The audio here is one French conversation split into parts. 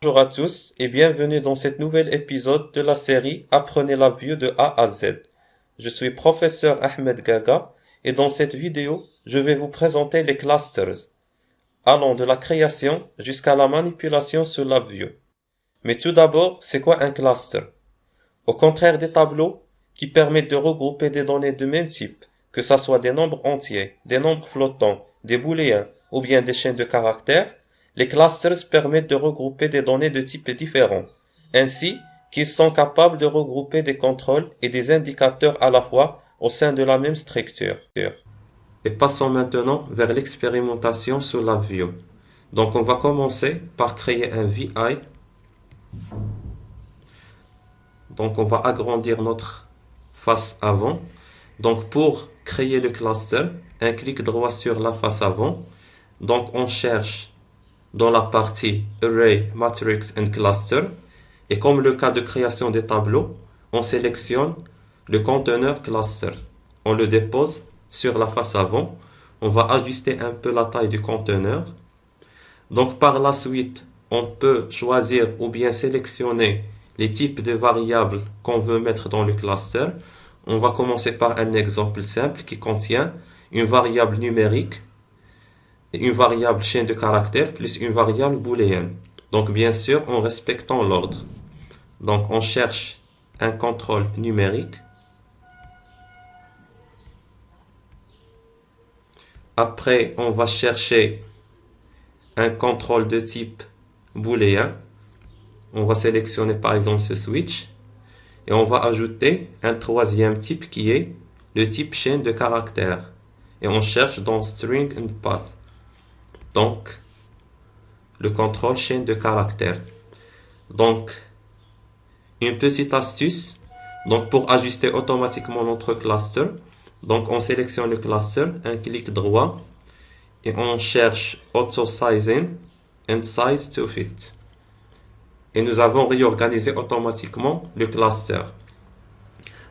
Bonjour à tous et bienvenue dans cet nouvel épisode de la série Apprenez la Vue de A à Z. Je suis professeur Ahmed Gaga et dans cette vidéo, je vais vous présenter les clusters, allant de la création jusqu'à la manipulation sur la vue. Mais tout d'abord, c'est quoi un cluster? Au contraire des tableaux qui permettent de regrouper des données de même type, que ce soit des nombres entiers, des nombres flottants, des booléens ou bien des chaînes de caractères, les clusters permettent de regrouper des données de types différents, ainsi qu'ils sont capables de regrouper des contrôles et des indicateurs à la fois au sein de la même structure. Et passons maintenant vers l'expérimentation sur la vue. Donc on va commencer par créer un VI. Donc on va agrandir notre face avant. Donc pour créer le cluster, un clic droit sur la face avant. Donc on cherche dans la partie Array, Matrix and Cluster. Et comme le cas de création des tableaux, on sélectionne le conteneur cluster. On le dépose sur la face avant. On va ajuster un peu la taille du conteneur. Donc par la suite, on peut choisir ou bien sélectionner les types de variables qu'on veut mettre dans le cluster. On va commencer par un exemple simple qui contient une variable numérique, une variable chaîne de caractères plus une variable booléenne. Donc bien sûr en respectant l'ordre. Donc on cherche un contrôle numérique. Après on va chercher un contrôle de type booléen. On va sélectionner par exemple ce switch. Et on va ajouter un troisième type qui est le type chaîne de caractères. Et on cherche dans string and path. Donc, le contrôle chaîne de caractères. Donc, une petite astuce. Donc, pour ajuster automatiquement notre cluster. Donc, on sélectionne le cluster, un clic droit. Et on cherche Auto Sizing and Size to Fit. Et nous avons réorganisé automatiquement le cluster.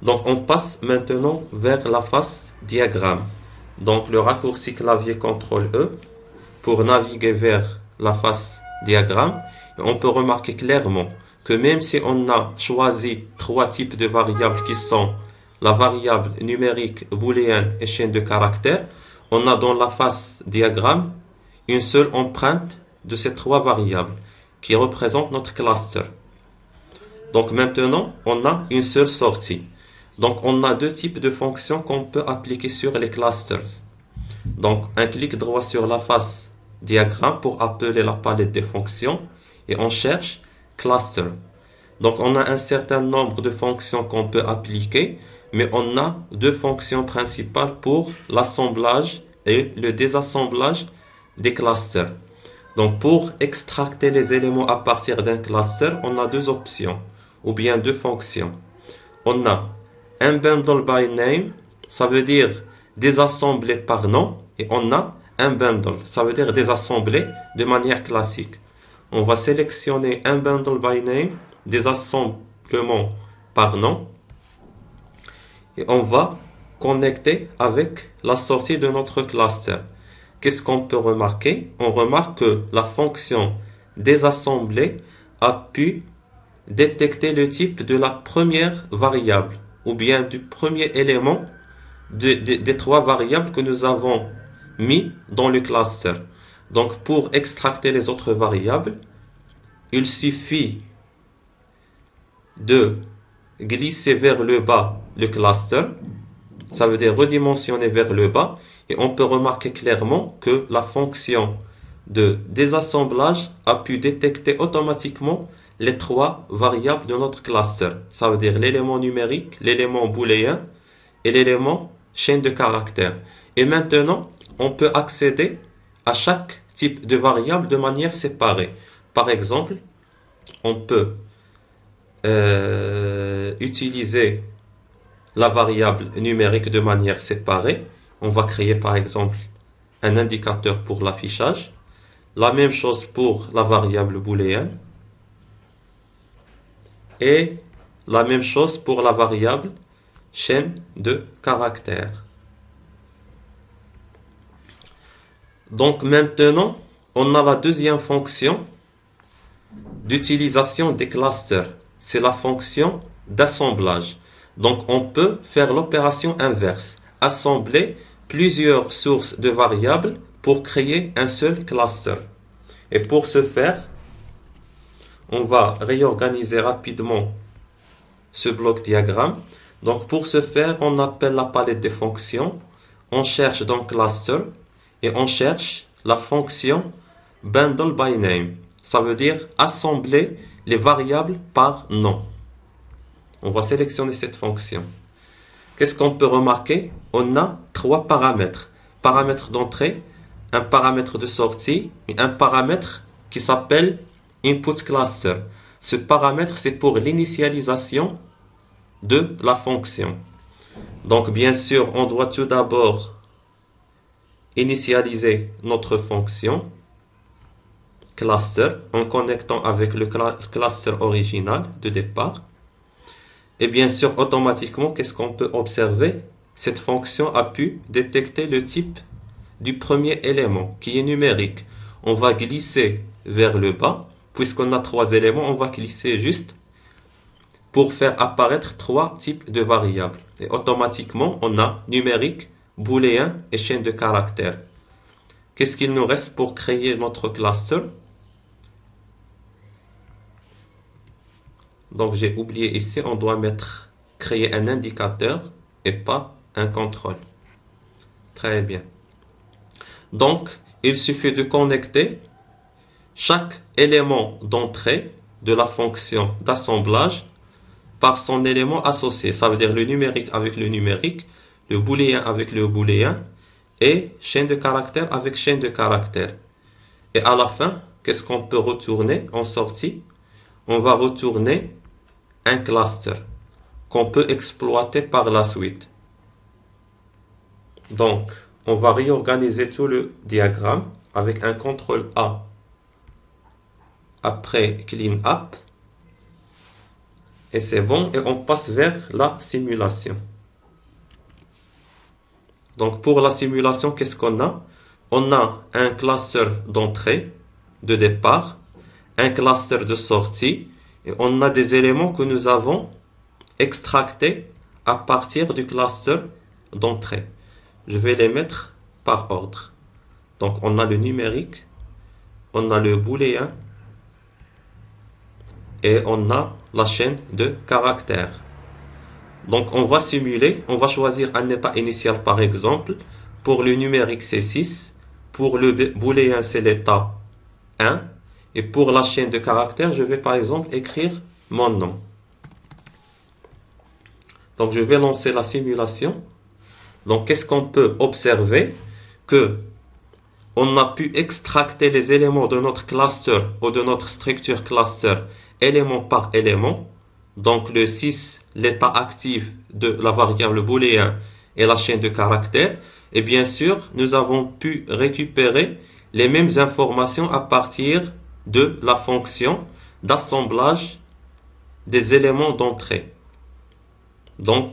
Donc, on passe maintenant vers la face diagramme. Donc, le raccourci clavier CTRL-E pour naviguer vers la face diagramme. Et on peut remarquer clairement que même si on a choisi trois types de variables qui sont la variable numérique, booléenne et chaîne de caractères, on a dans la face diagramme une seule empreinte de ces trois variables qui représentent notre cluster. Donc maintenant, on a une seule sortie. Donc on a deux types de fonctions qu'on peut appliquer sur les clusters. Donc un clic droit sur la face diagramme pour appeler la palette des fonctions et on cherche cluster. Donc on a un certain nombre de fonctions qu'on peut appliquer, mais on a deux fonctions principales pour l'assemblage et le désassemblage des clusters. Donc pour extracter les éléments à partir d'un cluster, on a deux options ou bien deux fonctions. On a un bundle by name, ça veut dire désassembler par nom, et on a un bundle, ça veut dire désassembler de manière classique. On va sélectionner un bundle by name, désassemblement par nom, et on va connecter avec la sortie de notre cluster. Qu'est-ce qu'on peut remarquer? On remarque que la fonction désassembler a pu détecter le type de la première variable ou bien du premier élément des trois variables que nous avons mis dans le cluster. Donc pour extracter les autres variables, il suffit de glisser vers le bas le cluster, ça veut dire redimensionner vers le bas, et on peut remarquer clairement que la fonction de désassemblage a pu détecter automatiquement les trois variables de notre cluster. Ça veut dire l'élément numérique, l'élément booléen et l'élément chaîne de caractères. Et maintenant, on peut accéder à chaque type de variable de manière séparée. Par exemple, on peut utiliser la variable numérique de manière séparée. On va créer par exemple un indicateur pour l'affichage. La même chose pour la variable booléenne. Et la même chose pour la variable chaîne de caractères. Donc maintenant, on a la deuxième fonction d'utilisation des clusters. C'est la fonction d'assemblage. Donc on peut faire l'opération inverse, assembler plusieurs sources de variables pour créer un seul cluster. Et pour ce faire, on va réorganiser rapidement ce bloc diagramme. Donc pour ce faire, on appelle la palette des fonctions. On cherche dans cluster et on cherche la fonction bundle by name. Ça veut dire assembler les variables par nom. On va sélectionner cette fonction. Qu'est-ce qu'on peut remarquer? On a trois paramètres. Paramètre d'entrée, un paramètre de sortie et un paramètre qui s'appelle input cluster. Ce paramètre, c'est pour l'initialisation de la fonction. Donc, bien sûr, on doit tout d'abord initialiser notre fonction cluster en connectant avec le cluster original de départ. Et bien sûr, automatiquement, qu'est-ce qu'on peut observer? Cette fonction a pu détecter le type du premier élément qui est numérique. On va glisser vers le bas. Puisqu'on a trois éléments, on va glisser juste pour faire apparaître trois types de variables. Et automatiquement, on a numérique, booléen et chaîne de caractères. Qu'est-ce qu'il nous reste pour créer notre cluster? Donc j'ai oublié ici, on doit créer un indicateur et pas un contrôle. Très bien. Donc, il suffit de connecter chaque élément d'entrée de la fonction d'assemblage par son élément associé. Ça veut dire le numérique avec le numérique, le booléen avec le booléen et chaîne de caractères avec chaîne de caractères. Et à la fin, qu'est-ce qu'on peut retourner en sortie? On va retourner un cluster qu'on peut exploiter par la suite. Donc, on va réorganiser tout le diagramme avec un CTRL A. Après Clean Up. Et c'est bon. Et on passe vers la simulation. Donc, pour la simulation, qu'est-ce qu'on a? On a un cluster d'entrée, de départ, un cluster de sortie, et on a des éléments que nous avons extractés à partir du cluster d'entrée. Je vais les mettre par ordre. Donc, on a le numérique, on a le booléen et on a la chaîne de caractères. Donc, on va simuler, on va choisir un état initial par exemple. Pour le numérique, c'est 6. Pour le booléen, c'est l'état 1. Et pour la chaîne de caractères, je vais par exemple écrire mon nom. Donc, je vais lancer la simulation. Donc, qu'est-ce qu'on peut observer? Que on a pu extracter les éléments de notre cluster ou de notre structure cluster, élément par élément. Donc, le 6, l'état actif de la variable booléen et la chaîne de caractères. Et bien sûr, nous avons pu récupérer les mêmes informations à partir de la fonction d'assemblage des éléments d'entrée. Donc,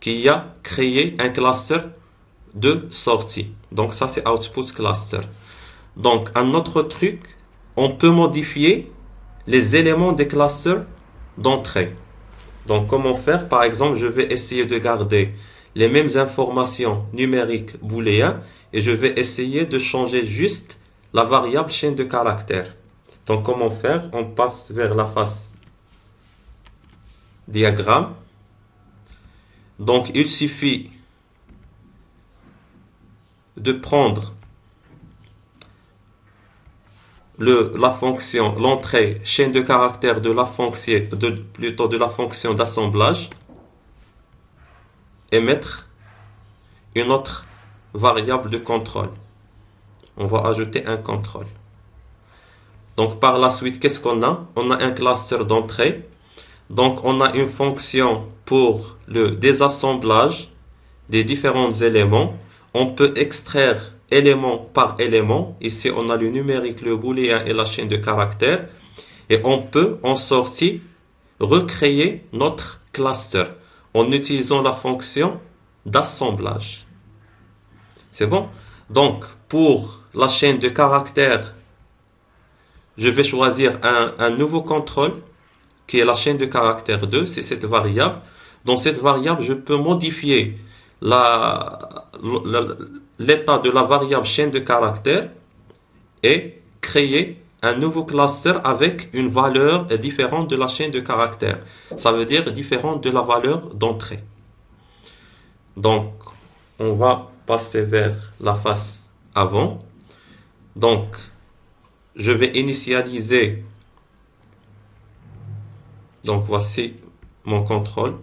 qui a créé un cluster de sortie. Donc, ça, c'est output cluster. Donc, un autre truc, on peut modifier les éléments des clusters d'entrée. Donc, comment faire? Par exemple, je vais essayer de garder les mêmes informations numériques booléen et je vais essayer de changer juste la variable chaîne de caractères. Donc, comment faire? On passe vers la face diagramme. Donc, il suffit de prendre la fonction, l'entrée chaîne de caractères de la fonction, plutôt de la fonction d'assemblage et mettre une autre variable de contrôle. On va ajouter un contrôle. Donc, par la suite, qu'est-ce qu'on a? On a un cluster d'entrée. Donc, on a une fonction pour le désassemblage des différents éléments. On peut extraire élément par élément. Ici, on a le numérique, le booléen et la chaîne de caractères. Et on peut, en sortie, recréer notre cluster en utilisant la fonction d'assemblage. C'est bon? Donc, pour la chaîne de caractères, je vais choisir un nouveau contrôle qui est la chaîne de caractère 2, c'est cette variable. Dans cette variable, je peux modifier l'état de la variable chaîne de caractère et créer un nouveau cluster avec une valeur différente de la chaîne de caractère. Ça veut dire différente de la valeur d'entrée. Donc, on va passer vers la face avant. Donc, je vais initialiser. Donc, voici mon contrôle.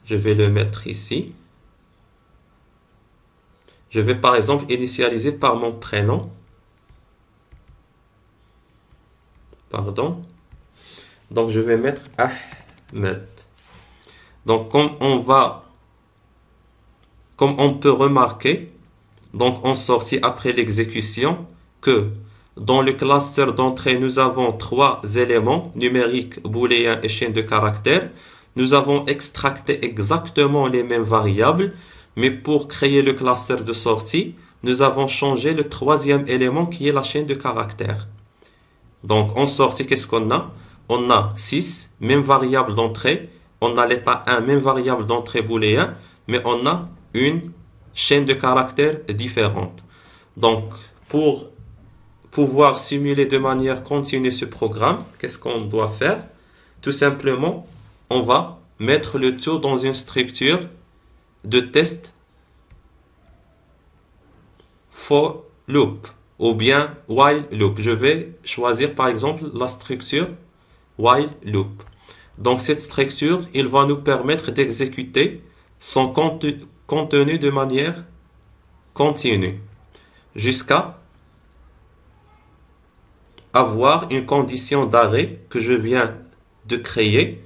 Je vais le mettre ici. Je vais par exemple initialiser par mon prénom. Pardon. Donc, je vais mettre Ahmed. Donc, comme on peut remarquer, donc en sortie après l'exécution, que dans le cluster d'entrée, nous avons 3 éléments numériques, booléens et chaîne de caractères. Nous avons extracté exactement les mêmes variables, mais pour créer le cluster de sortie, nous avons changé le 3e élément qui est la chaîne de caractères. Donc en sortie, qu'est-ce qu'on a? On a 6, même variable d'entrée. On a l'état 1, même variable d'entrée booléen, mais on a une chaîne de caractères différente. Donc, pour pouvoir simuler de manière continue ce programme, qu'est-ce qu'on doit faire? Tout simplement, on va mettre le tout dans une structure de test for loop ou bien while loop. Je vais choisir par exemple la structure while loop. Donc cette structure, il va nous permettre d'exécuter son contenu de manière continue jusqu'à avoir une condition d'arrêt que je viens de créer.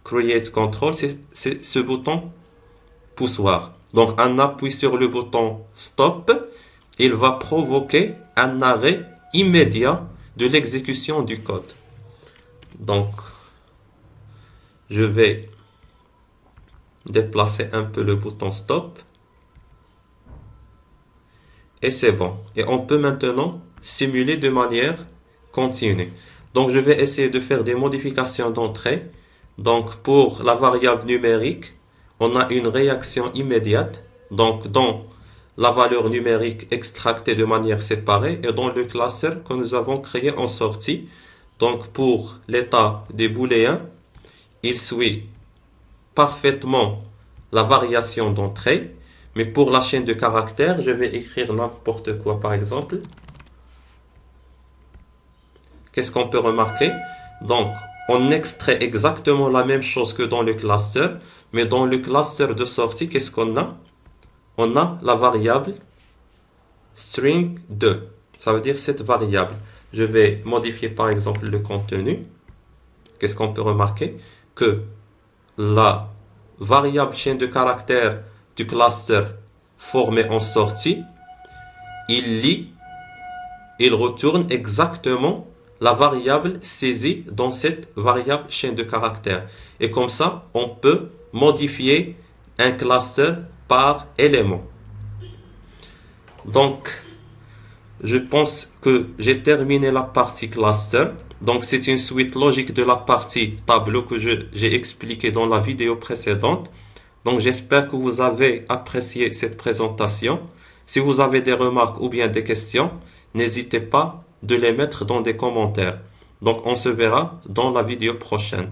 Create control, c'est ce bouton poussoir. Donc en appui sur le bouton stop, il va provoquer un arrêt immédiat de l'exécution du code. Donc je vais déplacer un peu le bouton stop. Et c'est bon. Et on peut maintenant simuler de manière continue. Donc je vais essayer de faire des modifications d'entrée. Donc pour la variable numérique, on a une réaction immédiate. Donc dans la valeur numérique extractée de manière séparée et dans le cluster que nous avons créé en sortie. Donc pour l'état des booléens, il suit parfaitement la variation d'entrée. Mais pour la chaîne de caractères, je vais écrire n'importe quoi par exemple. Qu'est-ce qu'on peut remarquer? Donc, on extrait exactement la même chose que dans le cluster, mais dans le cluster de sortie, qu'est-ce qu'on a? On a la variable string 2. Ça veut dire cette variable. Je vais modifier par exemple le contenu. Qu'est-ce qu'on peut remarquer? Que la variable chaîne de caractères du cluster formé en sortie, il lit, il retourne exactement la variable saisie dans cette variable chaîne de caractères. Et comme ça, on peut modifier un cluster par élément. Donc, je pense que j'ai terminé la partie cluster. Donc, c'est une suite logique de la partie tableau que j'ai expliqué dans la vidéo précédente. Donc, j'espère que vous avez apprécié cette présentation. Si vous avez des remarques ou bien des questions, n'hésitez pas de les mettre dans des commentaires. Donc, on se verra dans la vidéo prochaine.